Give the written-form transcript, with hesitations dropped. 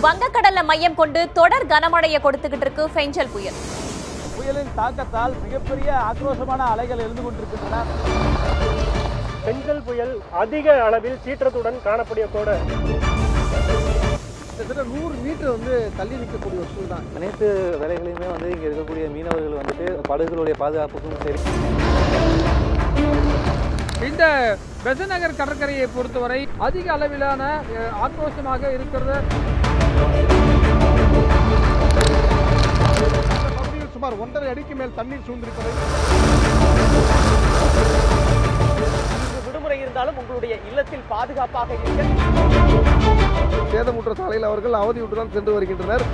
வங்கக்கடல்ல மையம் கொண்டு தொடர் கனமழையை கொடுத்துக்கிட்டு இருக்கு பெஞ்சல் புயல். புயலின் தாக்கத்தால் மிகப்பெரிய ஆக்ரோஷமான அலைகள் எழுந்து கொண்டிருக்கின்றன. பெஞ்சல் புயல் அதிக அளவில் சீற்றத்துடன் காணப்படக்கூட 100 மீட்டர் தள்ளி நிற்கக்கூடிய ஒரு சூழல் தான். அனைத்து வேலைகளையுமே இங்கே இருக்கக்கூடிய மீனவர்கள் படகுகளுடைய பாதுகாப்புக்கும் சரி. இந்த பெசநகர் கடற்கரையை பொறுத்தவரை அதிக அளவிலான ஆக்ரோஷமாக இருக்கிறது. சுமார் 1.5 அடிக்கு மேல் தண்ணீர் சூழ்ந்திருப்பது. விடுமுறை இருந்தாலும் உங்களுடைய இல்லத்தில் பாதுகாப்பாக இருக்க சேதமுற்ற சாலையில் அவர்கள் அவதியுடன் சென்று வருகின்றனர்.